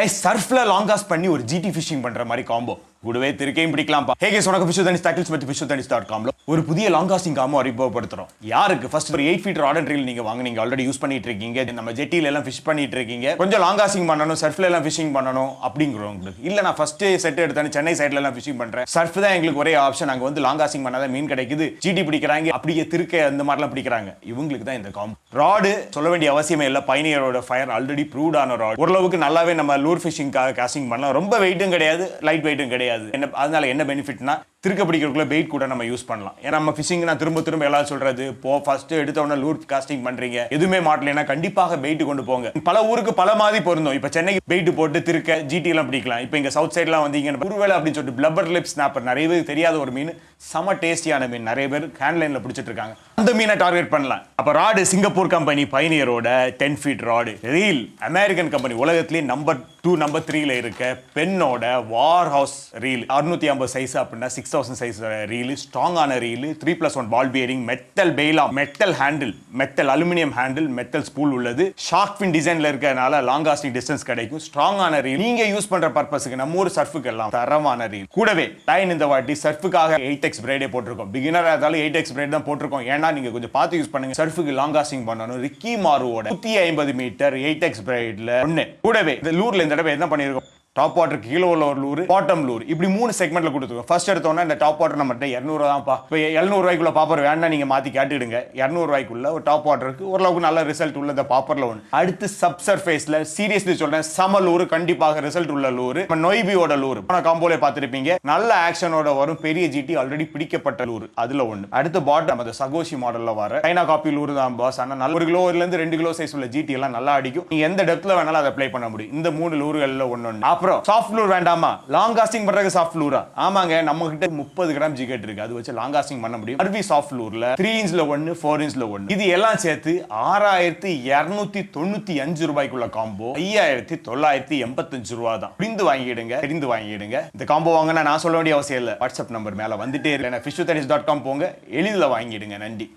சர்ஃப்ல long cost பண்ணி ஒரு GT phishing பண்ற மாதிரி காம்போ கூடவே திருக்கையும் பிடிக்கலாம்ப்பா. ஹே கேஸ் உனக்கு Hanish Tackles மற்றும் fishotanis.comல ஒரு புதிய லாங் காஸ்டிங் காம்போ அறிமுகப்படுத்துறோம். யாருக்கு ஃபர்ஸ்ட் ஒரு 8 ஃபீட் ராட் அண்ட் ரீல் நீங்க வாங்குனீங்க, ஆல்ரெடி யூஸ் பண்ணிட்டு இருக்கீங்க, நம்ம ஜெட்டில எல்லாம் ஃபிஷ் பண்ணிட்டு இருக்கீங்க, கொஞ்சம் லாங் காஸ்டிங் பண்ணணும், சர்ஃப்ல எல்லாம் ஃபிஷிங் பண்ணணும் அப்படிங்கிறவங்களுக்கு, இல்ல நான் ஃபர்ஸ்ட் செட் எடுத்தேன் சென்னை சைடுல எல்லாம் ஃபிஷிங் பண்றேன், சர்ஃப் தான் எங்களுக்கு ஒரே ஆப்ஷன், அங்க வந்து லாங் காஸ்டிங் பண்ணாதான் மீன் கிடைக்குது, ஜிடி பிடிக்கிறாங்க, அப்படியே திருக்கை அந்த மாதிரிலாம் பிடிக்கிறாங்க, இவங்களுக்கு தான் இந்த காம்போ. ராடு சொல்ல வேண்டிய அவசியமே இல்லை, பைனியரோட ஃபயர் ஆல்ரெடி ப்ரூவ்ட் ஆன ராட், ஓரளவுக்கு நல்லாவே நம்ம லூர் ஃபிஷிங்காக காஸ்டிங் பண்ணலாம், ரொம்ப வெயிட்டும் கிடையாது லைட் வெயிட்டும் கிடையாது. அதனால என்ன பெனிஃபிட்னா திருக்க பிடிக்கிறதுக்குள்ள வெயிட் கூட நம்ம யூஸ் பண்ணலாம். ஏன்னா நம்ம ஃபிஷிங் நான் திரும்ப எல்லாரும் சொல்றது, ஃபர்ஸ்ட் எடுத்த உடனே லூர் காஸ்டிங் பண்றீங்க, எதுவுமே மாட்டலைன்னா கண்டிப்பாக வெயிட் கொண்டு போங்க. பல ஊருக்கு பல மாதிரி பொருந்தும். இப்ப சென்னைக்கு வெயிட் போட்டு திருக்க ஜிடி எல்லாம் பிடிக்கலாம். இப்ப இங்க சவுத் சைட்லாம் வந்தீங்க ஒருவேளை அப்படின்னு சொல்லிட்டு பிளப்பர் லிப் ஸ்னாப்பர் நிறைய பேருக்கு தெரியாத ஒரு மீன், செம டேஸ்டியான மீன், நிறைய பேர் ஹேண்ட்லைன்ல பிடிச்சிட்டு இருக்காங்க, அந்த மீனை டார்கெட் பண்ணலாம். அப்ப ராடு சிங்கப்பூர் கம்பெனி பைனியரோட 10 feet rod, reel American company உலகத்திலேயே நம்பர் 2 நம்பர் 3ல இருக்க பென்னோட வார் ஹவுஸ் ரீல் 650 சைஸ் அப்படின்னா 6000 சைஸ் ரீல், ஸ்ட்ராங்கான ரீல், 3+1 பால் பியரிங், மெட்டல் பெய்லா, metal handle, metal aluminium handle, metal spool உள்ளது, ஷார்க் ஃபின் டிசைன்ல இருக்கறனால லாங் லாஸ்டிங் டிஸ்டன்ஸ் கிடைக்கும், ஸ்ட்ராங்கான ரீல், நீங்க யூஸ் பண்ற பர்பஸ்க்கு நம்ம ஊர் சர்ஃபுக்கு எல்லாம் தரமான ரீல். கூடவே லைன் இந்த வாட்டி சர்ஃபுக்காக 8x பிரைடே போட்டிருக்கோம், பிகினரா இருந்தாலும் 8x பிரைட் தான் போட்டிருக்கோம், ஏன்னா நீங்க கொஞ்சம் பார்த்து யூஸ் பண்ணுங்க, சர்ஃபுக்கு லாங் காஸ்டிங் பண்ணனும். ரிக்கி மாருவோட 150 மீட்டர் 8x பிரைட்ல ஒண்ணு. கூடவே இந்த லூர்ல இந்த தடவை என்ன பண்ணிருக்கோம், டாப் வாட்டர் கீழே உள்ள ஒரு லூர், பாட்டம் லூர், இப்படி 3 செக்மெண்ட்ல கொடுத்துருக்கோம். ஃபர்ஸ்ட் எடுத்தோம்னா இந்த டாப் வாட்டர் நம்ம 200 தான்ப்பா, இப்போ 700 ரூபாய்க்குள்ள பாப்பர் வேணா நீங்க மாத்தி கேட்டுடுங்க, 200 ரூபாய்க்குள்ள ஒரு டாப் வாட்டருக்கு ஓரளவுக்கு நல்ல ரிசல்ட் உள்ள இந்த பாப்பர்ல ஒன்று. அடுத்து சப் சர்ஃபேஸ்ல சீரியஸ்லி சொல்றேன், சம லூர், கண்டிப்பாக ரிசல்ட் உள்ள லூர், நொய்பியோட லூர் காம்போல பார்த்திருப்பீங்க, நல்ல ஆக்ஷனோட வரும், பெரிய ஜிடி ஆல்ரெடி பிடிக்கப்பட்ட லூர், அதுல ஒன்று. அடுத்து பாட்டம் அந்த சகோஷி மாடல்ல வர சைனா காப்பி லூர் தான் பாஸ், ஆனா நல்ல 1 கிலோல இருந்து 2 கிலோ சைஸ் உள்ள ஜிடி எல்லாம் நல்லா அடிக்கும், நீங்க எந்த டெப்த்ல வேணாலும் அதை அப்ளை பண்ண முடியும். இந்த 3 லூர்கள்ல ஒன்னு. அப்புறம் சாஃப்ட் லூர் வேண்டாமா, லாங் காஸ்டிங் பண்றதுக்கு சாஃப்ட் லூரா? ஆமாங்க, நம்ம கிட்ட 30 கிராம் ஜிகெட் இருக்கு, அது வச்சு லாங் காஸ்டிங் பண்ண முடியும். அர்வி சாஃப்ட் லூர்ல 3 இன்ச்ல 1, 4 இன்ச்ல 1, இது எல்லாம் சேர்த்து 6295 ரூபாய்க்குள்ள காம்போ 5985 ரூபாய் தான். புரிந்து வாங்கிடுங்க. இந்த காம்போ வாங்கினா நான் சொல்ல வேண்டிய அவசியம் இல்லை, வாட்ஸ்அப் நம்பர் மேல வந்துட்டே இருக்கு, fishotanis.com போங்க, எளிதில் வாங்கிடுங்க. நன்றி.